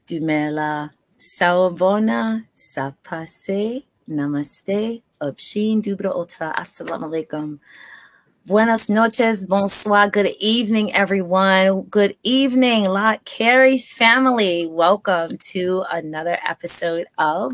Dumela, Sawabona, Sapase, Namaste, Obshin, Dubra Ota, Assalamu alaikum. Buenas noches, bonsoir, good evening, everyone. Good evening, Lott Carey family. Welcome to another episode of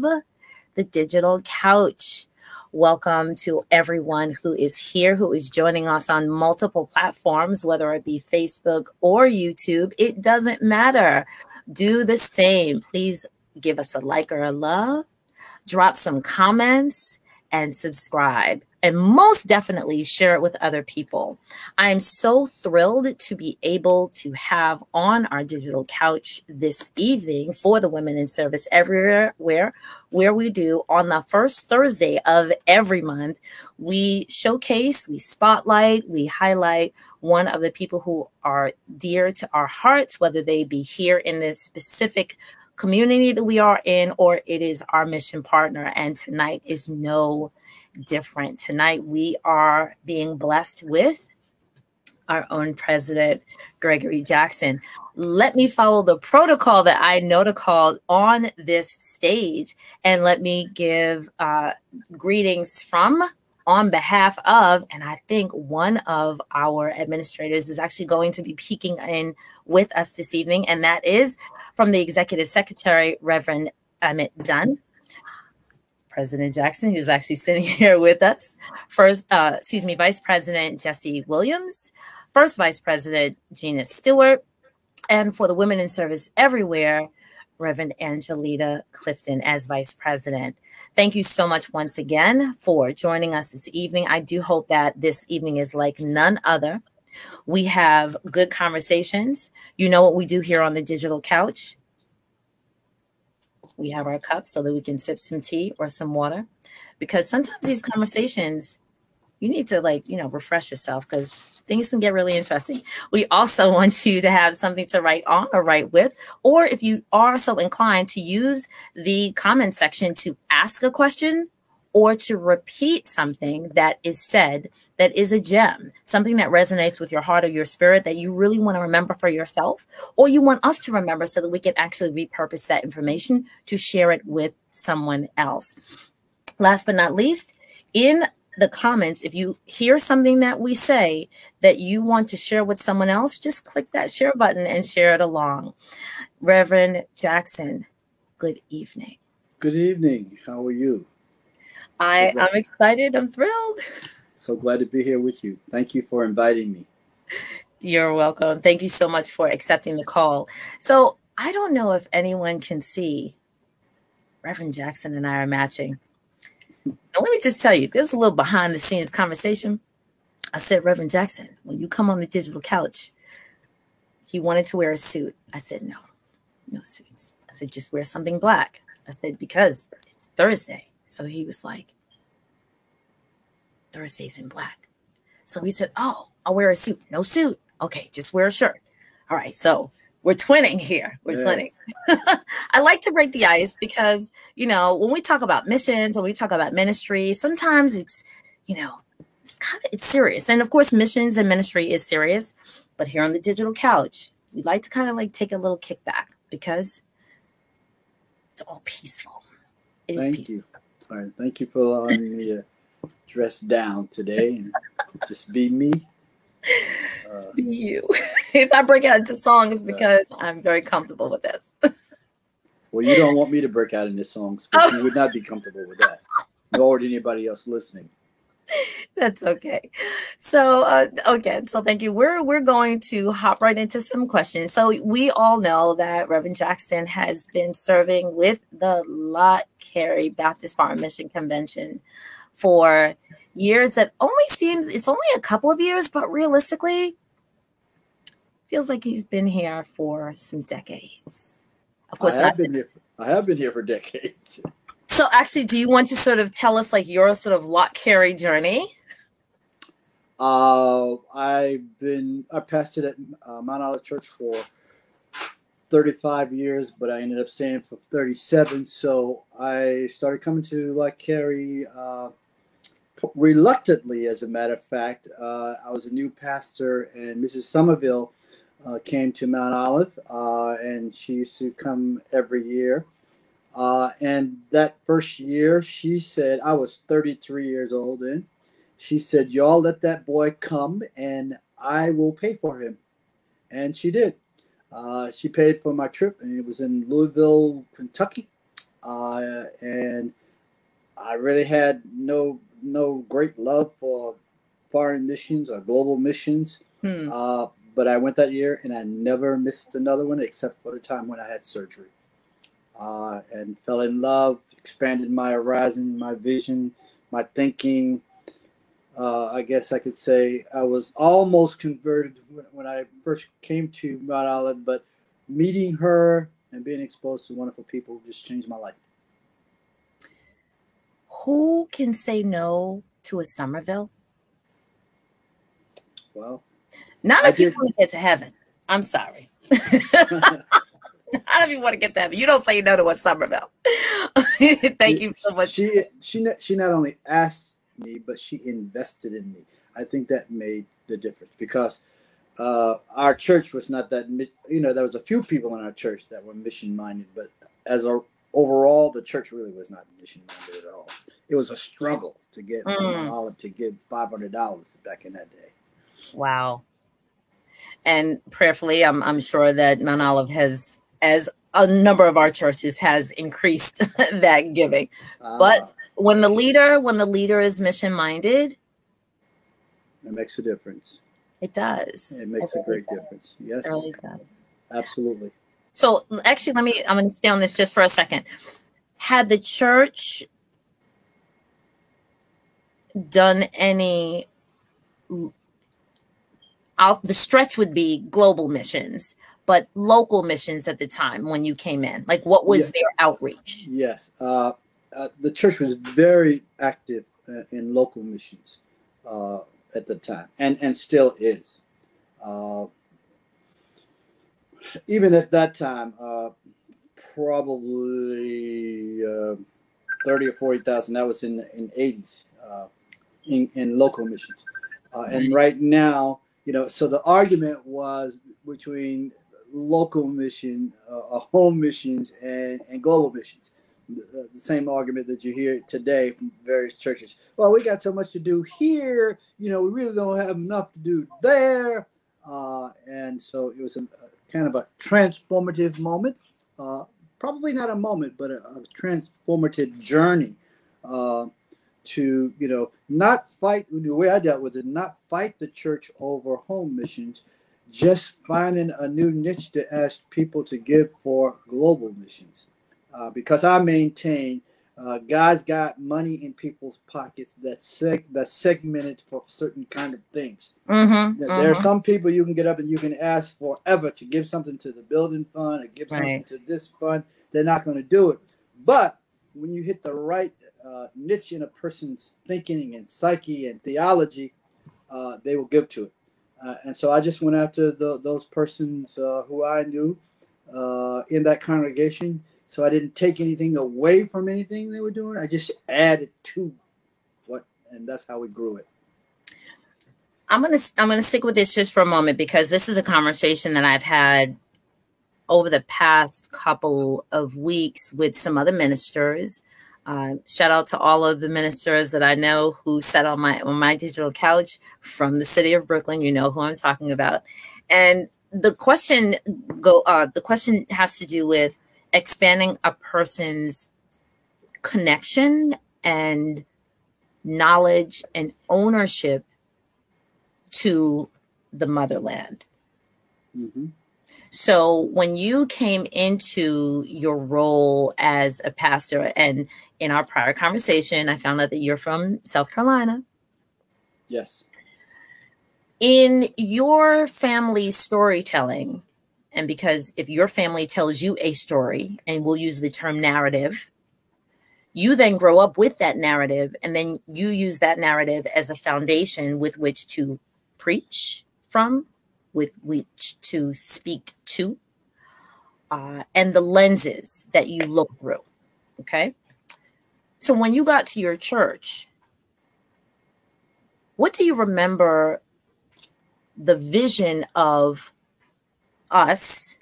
The Digital Couch. Welcome to everyone who is here, who is joining us on multiple platforms, whether it be Facebook or YouTube. It doesn't matter. Do the same. Please give us a like or a love, drop some comments, and subscribe. And most definitely share it with other people. I am so thrilled to be able to have on our digital couch this evening for the Women in Service Everywhere, where we do on the first Thursday of every month, we showcase, we spotlight, we highlight one of the people who are dear to our hearts, whether they be here in this specific community that we are in, or it is our mission partner. And tonight is no different. Tonight we are being blessed with our own President, Gregory Jackson. Let me follow the protocol that I know to call on this stage, and let me give greetings from, on behalf of, and I think one of our administrators is actually going to be peeking in with us this evening, and that is from the Executive Secretary, Reverend Emmett Dunn. President Jackson, who's actually sitting here with us. Vice President Jesse Williams, First Vice President Gina Stewart, and for the Women in Service Everywhere, Reverend Angelita Clifton as Vice President. Thank you so much once again for joining us this evening. I do hope that this evening is like none other. We have good conversations. You know what we do here on the digital couch. We have our cups so that we can sip some tea or some water, because sometimes these conversations, you need to refresh yourself, because things can get really interesting. We also want you to have something to write on or write with, or if you are so inclined, to use the comment section to ask a question or to repeat something that is said that is a gem, something that resonates with your heart or your spirit that you really want to remember for yourself, or you want us to remember so that we can actually repurpose that information to share it with someone else. Last but not least, in the comments, if you hear something that we say that you want to share with someone else, just click that share button and share it along. Reverend Jackson, good evening. Good evening. How are you? I'm excited. I'm thrilled. So glad to be here with you. Thank you for inviting me. You're welcome. Thank you so much for accepting the call. So I don't know if anyone can see Reverend Jackson and I are matching. Now, let me just tell you, there's a little behind the scenes conversation. I said, Reverend Jackson, when you come on the digital couch, he wanted to wear a suit. I said, no suits. I said, just wear something black. I said, because it's Thursday. So he was like, Thursday's in black. So we said, oh, I'll wear a suit. No suit. Okay, just wear a shirt. All right, so we're twinning here. We're twinning. I like to break the ice because, when we talk about missions, when we talk about ministry, sometimes it's, it's serious. And of course, missions and ministry is serious. But here on the digital couch, we like to kind of take a little kickback because it's all peaceful. It is peaceful. You. All right. Thank you for allowing me to dress down today and just be me. Be you. If I break out into song, it's because I'm very comfortable with this. Well, you don't want me to break out into songs, because you would not be comfortable with that, nor would anybody else listening. That's okay. So, so thank you. We're going to hop right into some questions. So we all know that Reverend Jackson has been serving with the Lott Carey Baptist Farm Mission Convention for years. That only seems, it's only a couple of years, but realistically, feels like he's been here for some decades. Of course, I have been here for decades. So actually, do you want to sort of tell us your sort of Lott Carey journey? I pastored at Mount Olive Church for 35 years, but I ended up staying for 37. So I started coming to Lott Carey reluctantly, as a matter of fact. I was a new pastor, and Mrs. Somerville came to Mount Olive, and she used to come every year. And that first year, she said, I was 33 years old then. She said, y'all let that boy come and I will pay for him. And she did. She paid for my trip, and it was in Louisville, Kentucky. And I really had no great love for foreign missions or global missions. But I went that year, and I never missed another one except for the time when I had surgery. And fell in love, expanded my horizon, my vision, my thinking. I guess I could say I was almost converted when I first came to Mount Olive, but meeting her and being exposed to wonderful people just changed my life. Who can say no to a Somerville? Well, not if you want to get to heaven. I'm sorry. Not if you want to get to heaven. You don't say no to a Somerville. Thank you so much. She not only asked me, but she invested in me. I think that made the difference, because our church was not that, there was a few people in our church that were mission minded, but overall, the church really was not mission minded at all. It was a struggle to get Mount Olive to give $500 back in that day. Wow. And prayerfully, I'm sure that Mount Olive has, as a number of our churches, has increased that giving. But when the leader is mission minded, it makes a difference. It does. It makes a great difference. Yes, it really does. Absolutely. So actually, I'm going to stay on this just for a second. Had the church done any, the stretch would be global missions, but local missions at the time when you came in, like what was their outreach? Yes. The church was very active in local missions at the time, and still is. Even at that time, probably 30 or 40,000. That was in the 80s in local missions. And right now, so the argument was between local mission, home missions, and global missions. The same argument that you hear today from various churches. Well, we got so much to do here, we really don't have enough to do there. And so it was a kind of a transformative moment. Probably not a moment, but a transformative journey to, not fight, the way I dealt with it, not fight the church over home missions, just finding a new niche to ask people to give for global missions. Because I maintain God's got money in people's pockets that's segmented for certain kind of things. There are some people you can get up and you can ask forever to give something to the building fund or give something to this fund. They're not going to do it. But when you hit the right niche in a person's thinking and psyche and theology, they will give to it. And so I just went after those persons who I knew in that congregation. So I didn't take anything away from anything they were doing. I just added to and that's how we grew it. I'm gonna stick with this just for a moment, because this is a conversation that I've had over the past couple of weeks with some other ministers. Shout out to all of the ministers that I know who sat on my digital couch from the city of Brooklyn. You know who I'm talking about. And the question has to do with expanding a person's connection and knowledge and ownership to the motherland. So when you came into your role as a pastor, and in our prior conversation, I found out that you're from South Carolina. Yes. In your family's storytelling, and because if your family tells you a story, and we'll use the term narrative, you then grow up with that narrative, and then you use that narrative as a foundation with which to preach from, with which to speak to, and the lenses that you look through. Okay. So when you got to your church, what do you remember the vision of us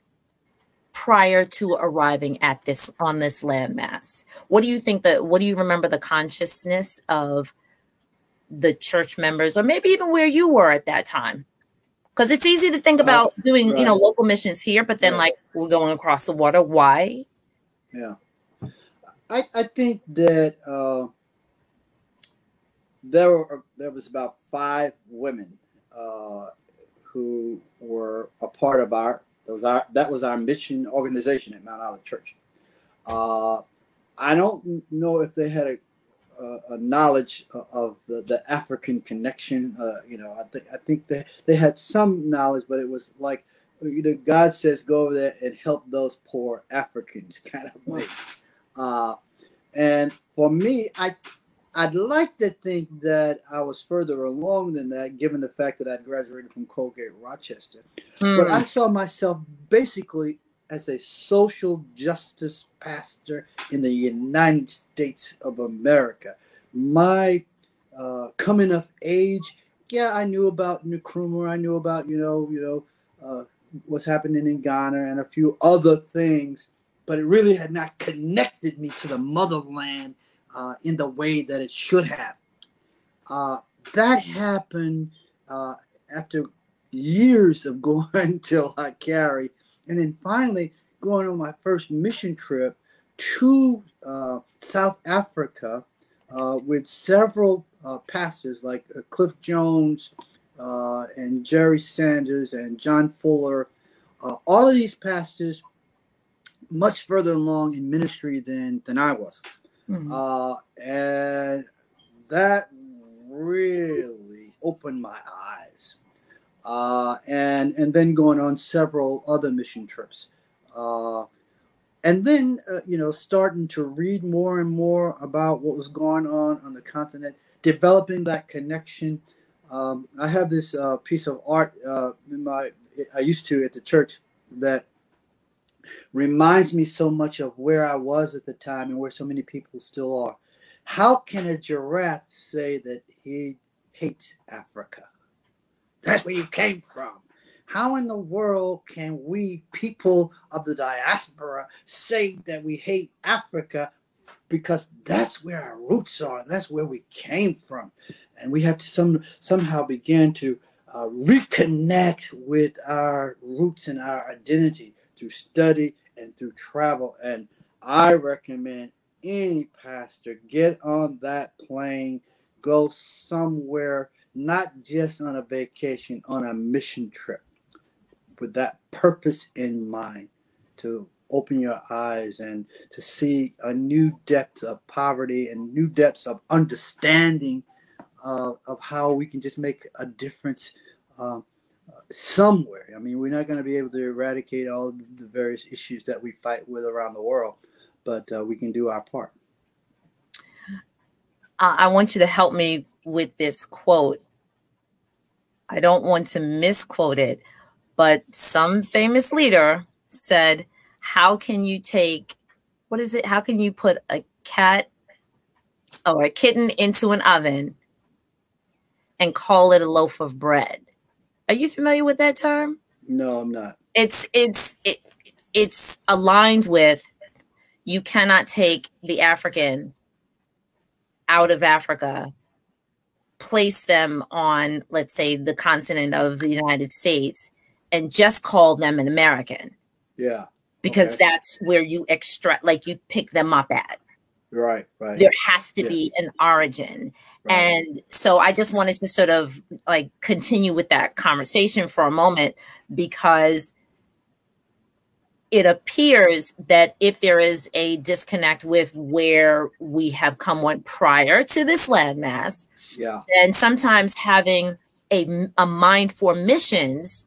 prior to arriving at this on this landmass? What do you think what do you remember the consciousness of the church members, or maybe even where you were at that time? Because it's easy to think about doing, right. Local missions here, but then like we're going across the water. Why? Yeah. I think that there was about 5 women who were a part of that was our mission organization at Mount Olive Church. I don't know if they had a knowledge of the African connection. I think they had some knowledge, but it was like, God says go over there and help those poor Africans kind of thing. And for me, I'd like to think that I was further along than that, given the fact that I graduated from Colgate, Rochester. But I saw myself basically as a social justice pastor in the United States of America. My coming of age, I knew about Nkrumah, I knew about what's happening in Ghana and a few other things, but it really had not connected me to the motherland in the way that it should have. That happened after years of going to Carey, and then finally going on my first mission trip to South Africa with several pastors like Cliff Jones and Jerry Sanders and John Fuller. All of these pastors much further along in ministry than I was. And that really opened my eyes. And then going on several other mission trips. And then, starting to read more and more about what was going on the continent, developing that connection. I have this piece of art I used to at the church that reminds me so much of where I was at the time and where so many people still are. How can a giraffe say that he hates Africa? That's where you came from. How in the world can we, people of the diaspora, say that we hate Africa? Because that's where our roots are. That's where we came from. And we have to somehow begin to reconnect with our roots and our identity through study and through travel. And I recommend any pastor get on that plane, go somewhere, not just on a vacation, on a mission trip, with that purpose in mind, to open your eyes and to see a new depth of poverty and new depths of understanding of how we can just make a difference somewhere. I mean, we're not going to be able to eradicate all the various issues that we fight with around the world, but we can do our part. I want you to help me with this quote. I don't want to misquote it, but some famous leader said, how can you how can you put a cat or a kitten into an oven and call it a loaf of bread? Are you familiar with that term? No, I'm not. It's aligned with, you cannot take the African out of Africa, place them on, let's say, the continent of the United States, and just call them an American. Yeah. Because that's where you extract, like you pick them up at. Right. There has to be an origin. Right. And so I just wanted to sort of like continue with that conversation for a moment, because it appears that if there is a disconnect with where we have come on prior to this landmass, then sometimes having a mind for missions,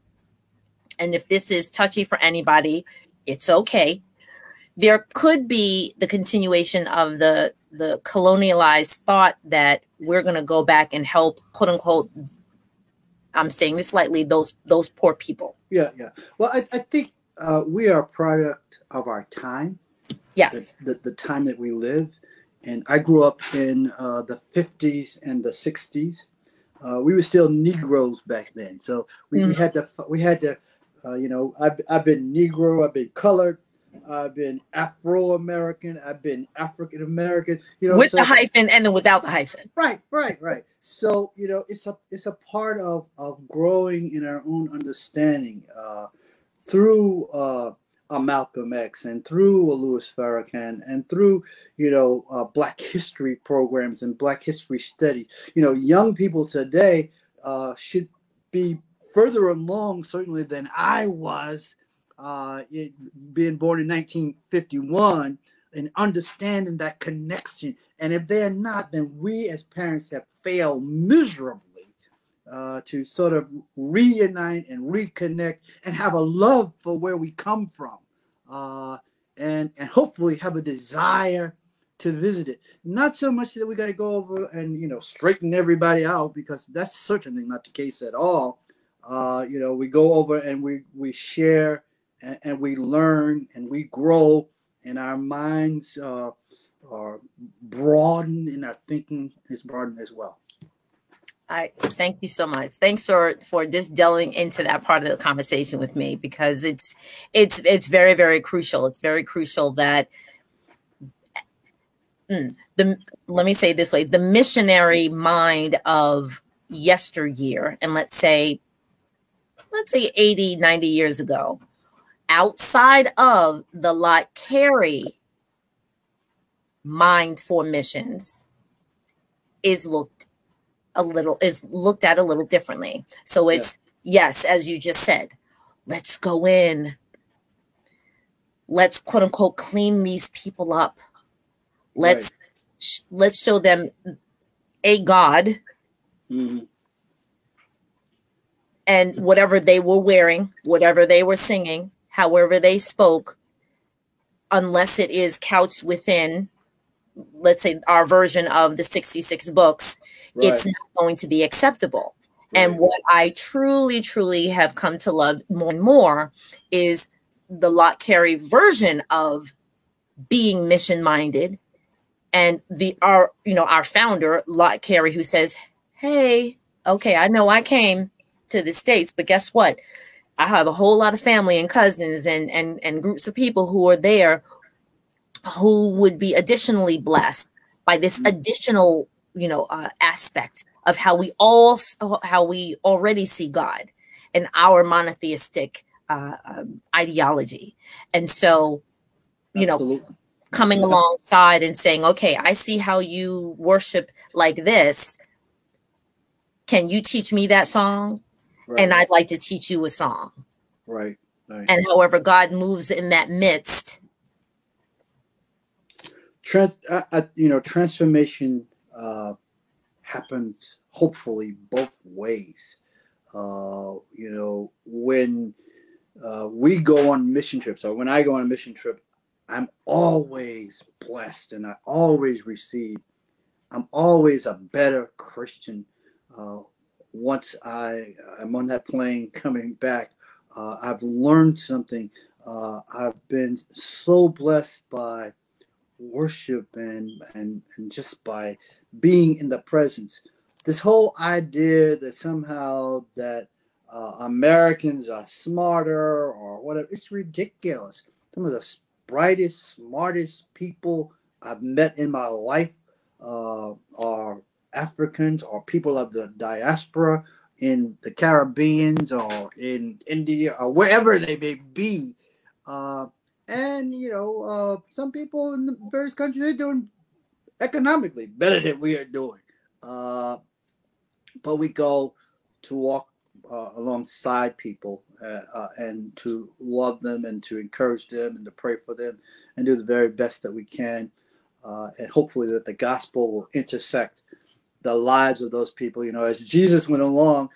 and if this is touchy for anybody, it's okay. There could be the continuation of the colonialized thought that we're going to go back and help, quote unquote, I'm saying this lightly, those poor people. Yeah. Well, I think we are a product of our time. Yes. The time that we live. And I grew up in the 50s and the 60s. We were still Negroes back then. So we had to I've been Negro, I've been colored, I've been Afro-American, I've been African-American, With the so hyphen and then without the hyphen. right. So, it's a part of growing in our own understanding through a Malcolm X and through a Louis Farrakhan and through, Black history programs and Black history studies. Young people today should be further along, certainly, than I was, being born in 1951, and understanding that connection. And if they're not, then we as parents have failed miserably to sort of reunite and reconnect and have a love for where we come from, and hopefully have a desire to visit it. Not so much that we got to go over and straighten everybody out, because that's certainly not the case at all. We go over and we share, and we learn and we grow, and our minds are broadened, and our thinking is broadened as well. I thank you so much. Thanks for just delving into that part of the conversation with me, because it's very, very crucial. It's very crucial that let me say it this way, the missionary mind of yesteryear, and let's say 80, 90 years ago, outside of the Lott Carey mind for missions, is looked at a little differently. So it's, yes, as you just said, let's go in. Let's quote unquote clean these people up. Let's show them a God. Mm-hmm. And whatever they were wearing, whatever they were singing, however they spoke, unless it is couched within, let's say, our version of the 66 books, it's not going to be acceptable. Right. And what I truly, truly have come to love more and more is the Lott Carey version of being mission-minded, and our founder, Lott Carey, who says, hey, okay, I know I came to the States, but guess what? I have a whole lot of family and cousins and groups of people who are there who would be additionally blessed by this additional, aspect of how we already see God and our monotheistic ideology. And so, coming alongside and saying, okay, I see how you worship like this. Can you teach me that song? Right. And I'd like to teach you a song. Right. And however God moves in that midst. Transformation happens hopefully both ways. When we go on mission trips, or when I go on a mission trip, I'm always blessed, and I always receive. I'm always a better Christian. Once I'm on that plane coming back, I've learned something. I've been so blessed by worship and just by being in the presence. This whole idea that somehow that Americans are smarter or whatever, it's ridiculous. Some of the brightest, smartest people I've met in my life are Africans or people of the diaspora in the Caribbean or in India or wherever they may be. And some people in the various countries are doing economically better than we are doing. But we go to walk alongside people and to love them and to encourage them and to pray for them and do the very best that we can. And hopefully that the gospel will intersect the lives of those people. As Jesus went along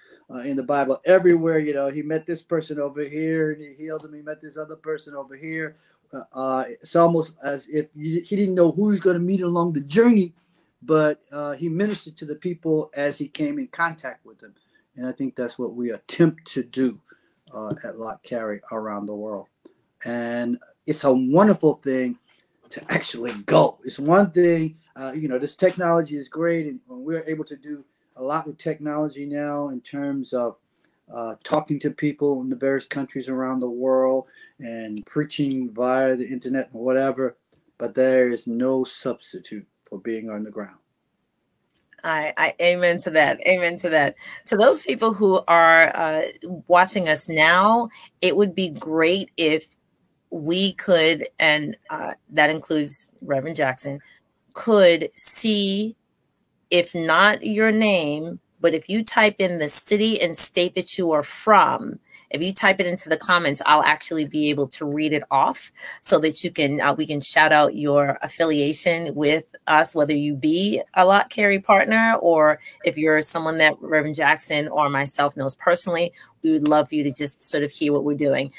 in the Bible, everywhere, he met this person over here and he healed him. He met this other person over here. It's almost as if he didn't know who he was going to meet along the journey, but he ministered to the people as he came in contact with them. And I think that's what we attempt to do at Lott Carey around the world. And it's a wonderful thing to actually go. It's one thing, this technology is great, and we're able to do a lot with technology now in terms of talking to people in the various countries around the world and preaching via the internet and whatever, but there is no substitute for being on the ground. I amen to that. Amen to that. To those people who are watching us now, it would be great if we could, and that includes Reverend Jackson, could see, if not your name, but if you type in the city and state that you are from, if you type it into the comments, I'll actually be able to read it off so that you can, we can shout out your affiliation with us, whether you be a Lott Carey partner or if you're someone that Reverend Jackson or myself knows personally. We would love for you to just sort of hear what we're doing.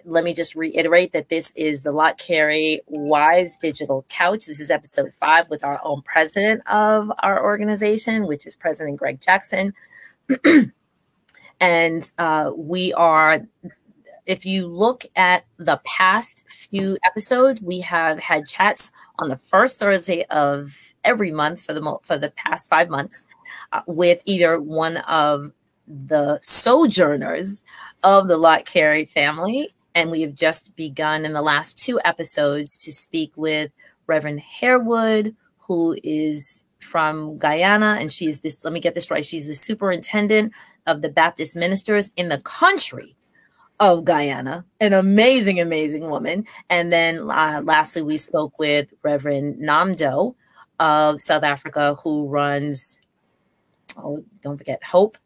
Let me just reiterate that this is the Lott Carey Wise Digital Couch. This is episode 5 with our own president of our organization, which is President Greg Jackson. And we are, if you look at the past few episodes, we have had chats on the first Thursday of every month for the past 5 months with either one of the sojourners of the Lott Carey family. And we have just begun in the last 2 episodes to speak with Reverend Harewood, who is from Guyana. And she's this, let me get this right, she's the superintendent of the Baptist ministers in the country of Guyana. An amazing, amazing woman. And then lastly, we spoke with Reverend Namdo of South Africa, who runs, oh, don't forget, Hope.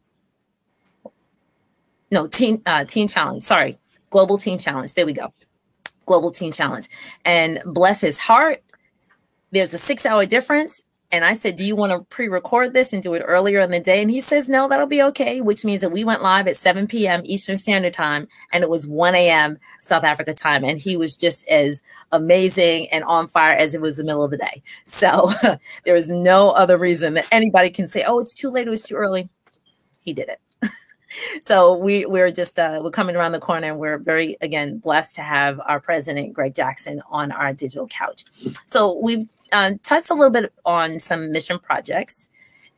No, Teen Challenge. Sorry. Global Teen Challenge. There we go. Global Teen Challenge. And bless his heart, there's a 6-hour difference. And I said, do you want to pre-record this and do it earlier in the day? And he says, no, that'll be okay, which means that we went live at 7 p.m. Eastern Standard Time, and it was 1 a.m. South Africa time. And he was just as amazing and on fire as it was the middle of the day. So there is no other reason that anybody can say, oh, it's too late, it was too early. He did it. So we're just we're coming around the corner, and we're very, again, blessed to have our president, Greg Jackson, on our digital couch. So we've touched a little bit on some mission projects.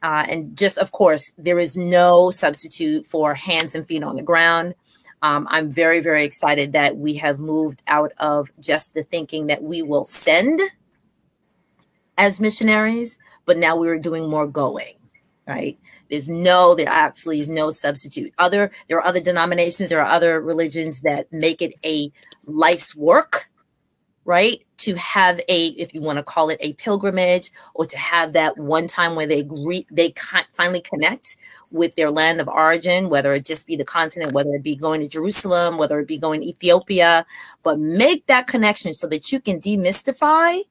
And just, of course, there is no substitute for hands and feet on the ground. I'm very, very excited that we have moved out of just the thinking that we will send as missionaries, but now we're doing more going, right? There absolutely is no substitute. There are other denominations, there are other religions that make it a life's work, right? To have if you want to call it a pilgrimage, or to have that one time where they finally connect with their land of origin, whether it just be the continent, whether it be going to Jerusalem, whether it be going to Ethiopia, but make that connection so that you can demystify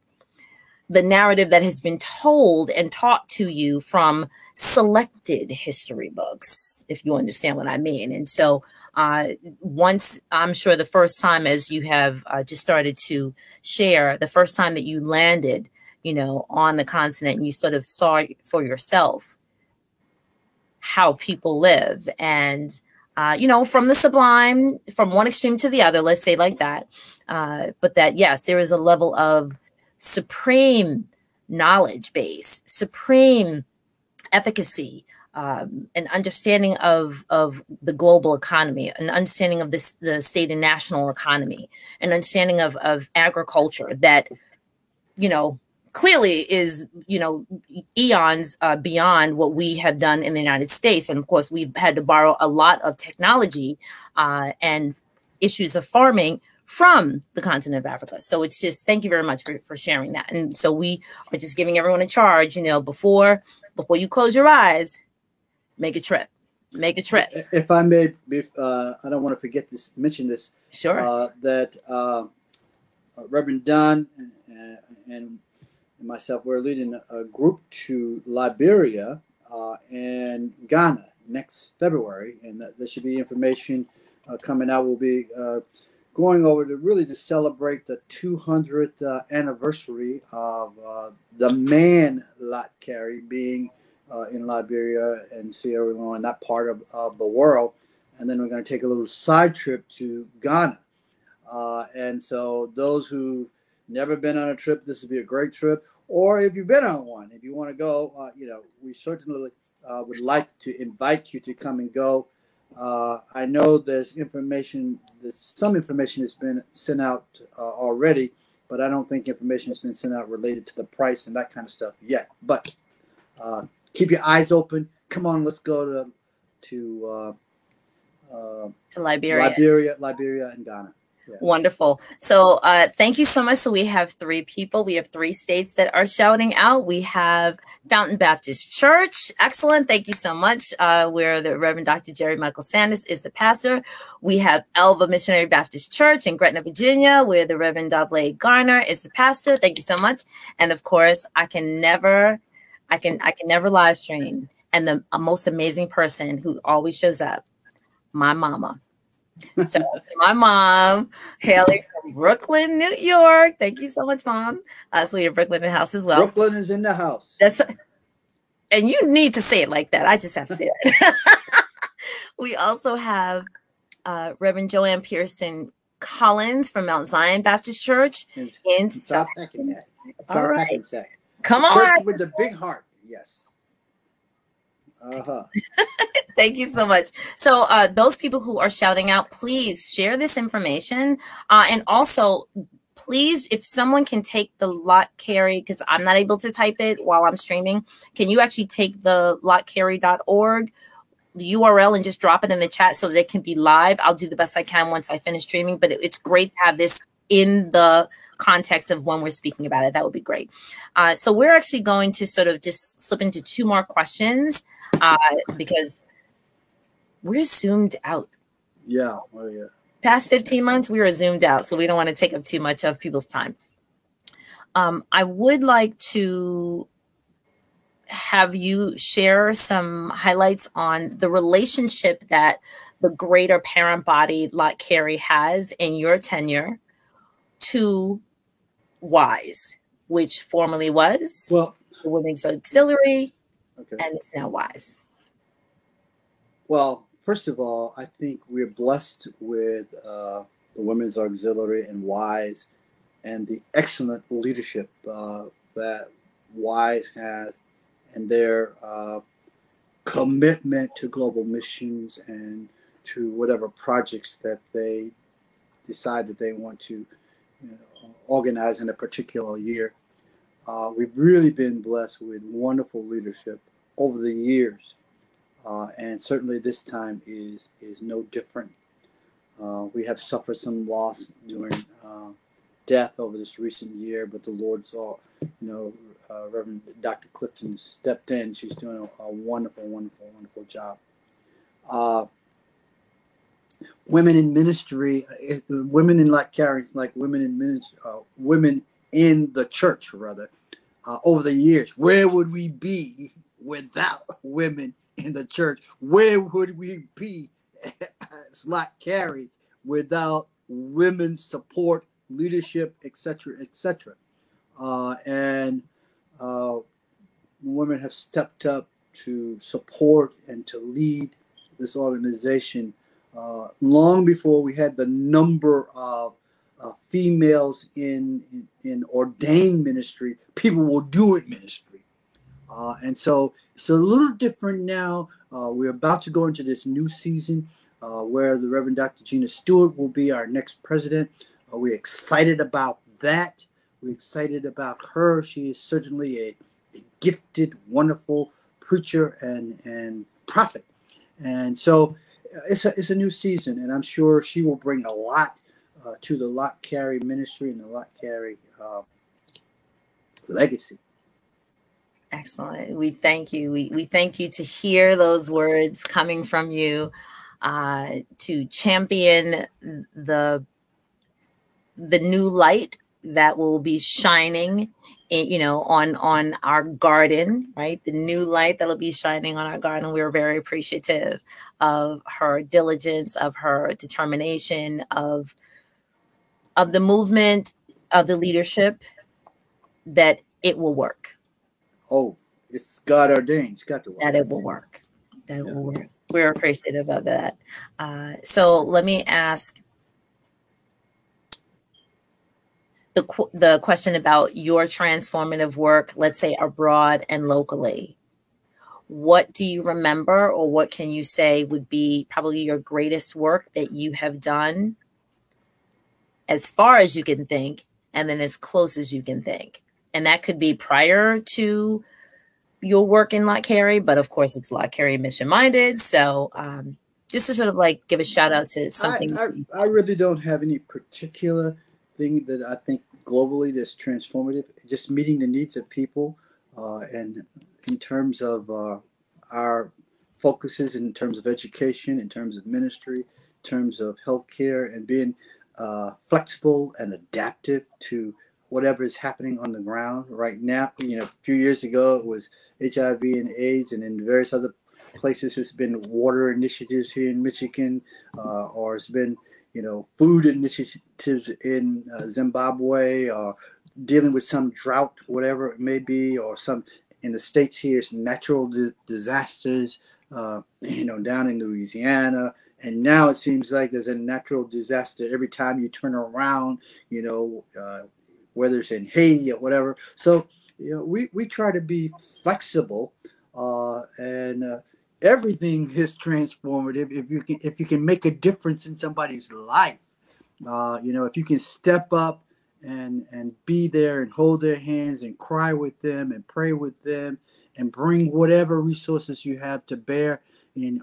the narrative that has been told and taught to you from selected history books, if you understand what I mean. And so once, I'm sure the first time, as you have just started to share, the first time that you landed, on the continent, and you sort of saw for yourself how people live, and from the sublime, from one extreme to the other, let's say like that. But that, yes, there is a level of supreme knowledge base, supreme efficacy, an understanding of the global economy, an understanding of the state and national economy, an understanding of agriculture that, clearly is, eons beyond what we have done in the United States. And of course, we've had to borrow a lot of technology and issues of farming from the continent of Africa. So it's just, thank you very much for sharing that. And so we are just giving everyone a charge, before you close your eyes, make a trip. Make a trip. If I may, I don't want to mention this. Sure. That Reverend Dunn and myself, we're leading a group to Liberia and Ghana next February. And there should be information coming out. We'll be going over to celebrate the 200th anniversary of the man Lott Carey being in Liberia and Sierra Leone, that part of the world. And then we're going to take a little side trip to Ghana. And so those who've never been on a trip, this would be a great trip. Or if you've been on one, if you want to go, we certainly would like to invite you to come and go. I know there's some information has been sent out already, but I don't think information has been sent out related to the price and that kind of stuff yet. But keep your eyes open. Come on, let's go to Liberia. Liberia and Ghana. Yeah. Wonderful. So thank you so much. So we have 3 people. We have 3 states that are shouting out. We have Fountain Baptist Church. Excellent. Thank you so much. Where the Reverend Dr. Jerry Michael Sanders is the pastor. We have Elva Missionary Baptist Church in Gretna, Virginia, where the Reverend Dobley Garner is the pastor. Thank you so much. And of course, I can never live stream. And the most amazing person who always shows up, my mama. So my mom, Haley from Brooklyn, New York. Thank you so much, Mom. So we have Brooklyn in the house as well. Brooklyn is in the house. And you need to say it like that. I just have to say it. We also have Reverend Joanne Pearson Collins from Mount Zion Baptist Church in South Hackensack. All right. Come on. Church with the big heart. Yes. Thank you so much. So those people who are shouting out, please share this information. And also, please, if someone can take the Lott Carey, because I'm not able to type it while I'm streaming, can you actually take the lottcarey.org URL and just drop it in the chat so that it can be live? I'll do the best I can once I finish streaming, but it's great to have this in the context of when we're speaking about it. That would be great. So we're actually going to sort of just slip into 2 more questions because we're zoomed out. Yeah. Oh, yeah. Past 15 months, we were zoomed out, so we don't want to take up too much of people's time. I would like to have you share some highlights on the relationship that the greater parent body, Lott Carey, has in your tenure to WISE, which formerly was the Women's Auxiliary, and it's now WISE. Well, first of all, I think we're blessed with the Women's Auxiliary and WISE and the excellent leadership that WISE has and their commitment to global missions and to whatever projects that they decide that they want to organize in a particular year. We've really been blessed with wonderful leadership over the years. And certainly this time is no different. We have suffered some loss during death over this recent year, but the Lord saw, Reverend Dr. Clifton stepped in. She's doing a wonderful, wonderful, wonderful job. Women in ministry, women in Lott Carey, like women in ministry, women in the church, rather, over the years. Where would we be without women in the church? Where would we be as Lott Carey without women's support, leadership, etc., etc.? And women have stepped up to support and to lead this organization long before we had the number of females in ordained ministry. People will do it ministry. And so it's a little different now. We're about to go into this new season where the Reverend Dr. Gina Stewart will be our next president. We're excited about that. We're excited about her. She is certainly a gifted, wonderful preacher and prophet. And so it's a new season, and I'm sure she will bring a lot to the Lott Carey ministry and the Lott Carey legacy. Excellent. We thank you. We thank you to hear those words coming from you, to champion the new light that will be shining, on our garden, right? The new light that'll be shining on our garden. We're very appreciative of her diligence, of her determination, of the movement, of the leadership, that it will work. Oh, it's God ordained. It's got to work. That it will work. That it will work. We're appreciative of that. So let me ask the question about your transformative work, let's say abroad and locally. what do you remember, or what can you say would be probably your greatest work that you have done as far as you can think, and then as close as you can think? And that could be prior to your work in Lott Carey, but of course it's Lott Carey mission minded. So just to sort of like give a shout out to something. I really don't have any particular thing that I think globally that's transformative. Just meeting the needs of people, and in terms of our focuses, in terms of education, in terms of ministry, in terms of healthcare, and being flexible and adaptive to whatever is happening on the ground right now. You know, a few years ago it was HIV and AIDS, and in various other places it's been water initiatives here in Michigan, or it's been, you know, food initiatives in Zimbabwe, or dealing with some drought, whatever it may be, or some in the States here it's natural disasters, you know, down in Louisiana. And now it seems like there's a natural disaster every time you turn around, you know, whether it's in Haiti or whatever. So, you know, we try to be flexible, and everything is transformative if you can make a difference in somebody's life. You know, if you can step up and be there and hold their hands and cry with them and pray with them and bring whatever resources you have to bear. You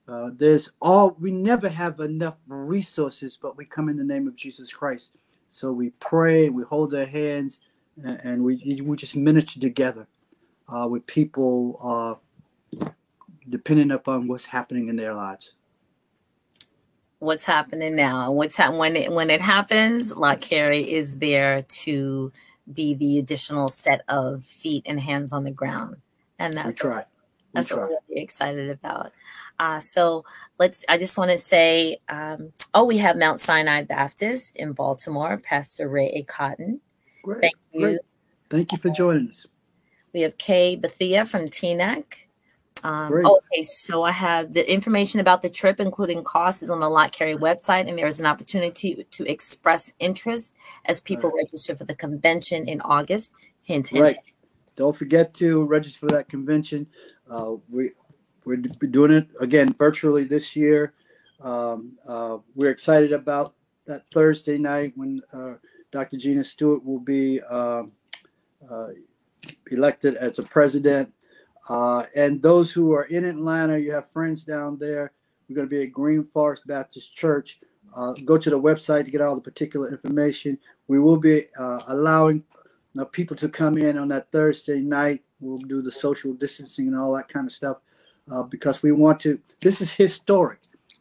know, we never have enough resources, but we come in the name of Jesus Christ. So we pray, we hold their hands, and we just minister together with people, depending upon what's happening in their lives. What's happening now? When it happens, Lott Carey is there to be the additional set of feet and hands on the ground, and that's what we're really excited about. So I just want to say, we have Mount Sinai Baptist in Baltimore, Pastor Ray A. Cotton. Great. Thank you. Great. Thank you for joining us. We have Kay Bethia from TNEC. Okay, so I have the information about the trip, including costs, is on the Lott Carey website, and there is an opportunity to express interest as people register for the convention in August. Hint, hint. Right. Don't forget to register for that convention. We're doing it again virtually this year. We're excited about that Thursday night when Dr. Gina Stewart will be elected as a president. And those who are in Atlanta, you have friends down there. We're going to be at Green Forest Baptist Church. Go to the website to get all the particular information. We will be allowing people to come in on that Thursday night. We'll do the social distancing and all that kind of stuff, because we want to. This is historic,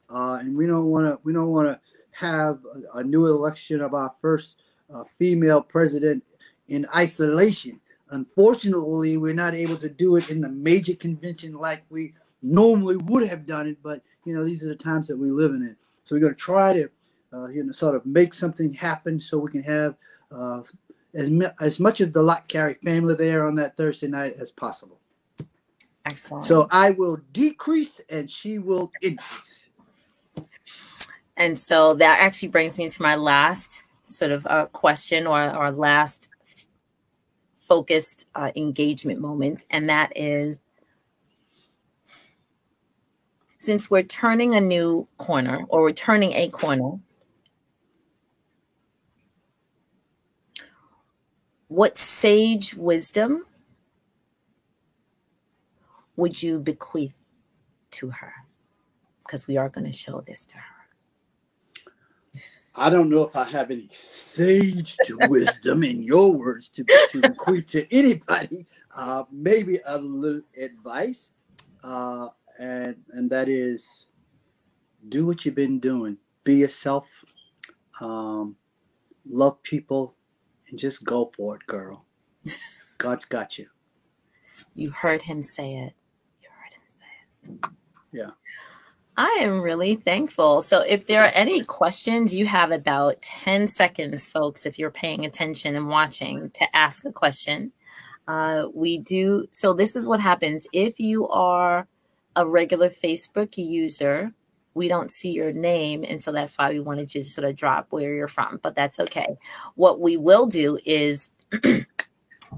and we don't want to have a new election of our first female president in isolation. Unfortunately, we're not able to do it in the major convention like we normally would have done it. But, you know, these are the times that we're living in. So we're going to try to, sort of make something happen so we can have as much of the Lott Carey family there on that Thursday night as possible. Excellent. So I will decrease and she will increase. And so that actually brings me to my last sort of question, or last focused engagement moment, and that is, since we're turning a corner, what sage wisdom would you bequeath to her? Because we are going to show this to her. I don't know if I have any sage wisdom, in your words, to bequeath to anybody. Maybe a little advice, and that is, do what you've been doing. Be yourself. Love people, and just go for it, girl. God's got you. You heard him say it. Yeah. I am really thankful. So if there are any questions, you have about 10 seconds, folks, if you're paying attention and watching, to ask a question. So this is what happens. If you are a regular Facebook user, we don't see your name. And so that's why we wanted you to sort of drop where you're from, but that's okay. What we will do is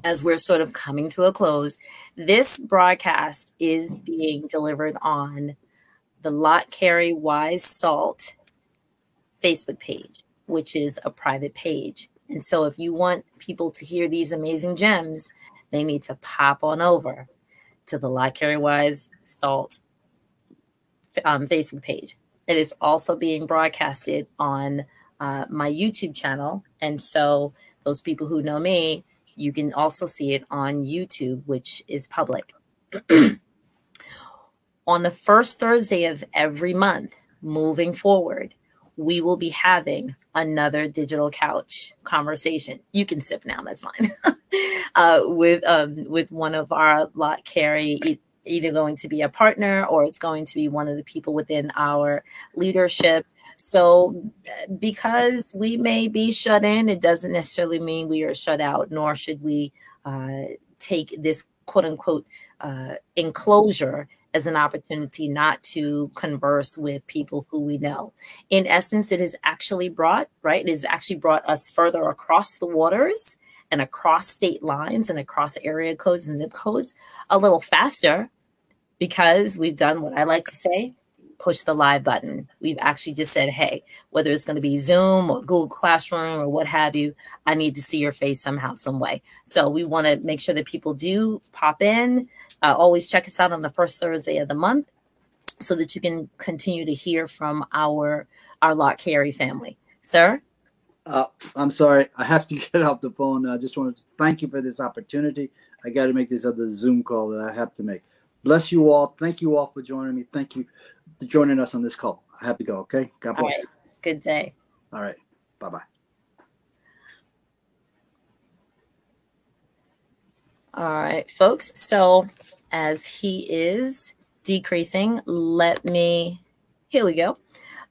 as we're sort of coming to a close, this broadcast is being delivered on the Lott, Carey, Wise, Salt Facebook page, which is a private page. And so if you want people to hear these amazing gems, they need to pop on over to the Lott, Carey, Wise, Salt Facebook page. It is also being broadcasted on my YouTube channel. And so those people who know me, you can also see it on YouTube, which is public. On the first Thursday of every month, moving forward, we will be having another digital couch conversation. You can sip now, that's fine. With one of our Lott, Carey, either going to be a partner or it's going to be one of the people within our leadership. So because we may be shut in, it doesn't necessarily mean we are shut out, nor should we take this quote unquote enclosure as an opportunity not to converse with people who we know. In essence, it has actually brought, right? It has actually brought us further across the waters and across state lines and across area codes and zip codes a little faster, because we've done what I like to say, push the live button. We've actually just said, hey, whether it's going to be Zoom or Google Classroom or what have you, I need to see your face somehow, some way. So we want to make sure that people do pop in. Always check us out on the first Thursday of the month so that you can continue to hear from our Lott, Carey family. Sir? I'm sorry. I have to get off the phone. I just want to thank you for this opportunity. I got to make this other Zoom call that I have to make. Bless you all. Thank you all for joining me. Thank you for joining us on this call. I have to go, okay? God bless. Right. Good day. All right. Bye-bye. All right, folks. So as he is decreasing, here we go.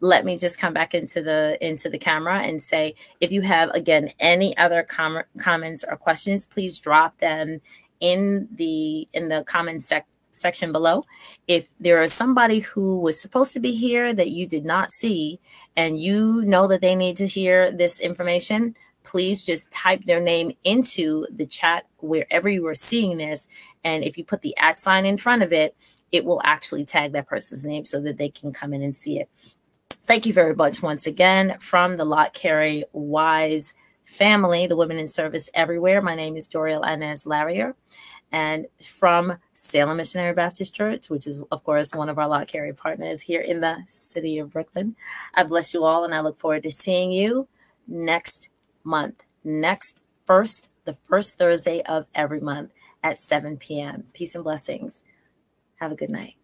Let me just come back into the camera and say, if you have, again, any other comments or questions, please drop them in the comment section below. If there is somebody who was supposed to be here that you did not see and you know that they need to hear this information, please just type their name into the chat wherever you are seeing this. And if you put the @ in front of it, it will actually tag that person's name so that they can come in and see it. Thank you very much once again from the Lott, Carey, Wise family, the women in service everywhere. My name is Doriel Inez Larrier. And from Salem Missionary Baptist Church, which is, of course, one of our Lott, Carey partners here in the city of Brooklyn, I bless you all, and I look forward to seeing you next month, the first Thursday of every month at 7 p.m. Peace and blessings. Have a good night.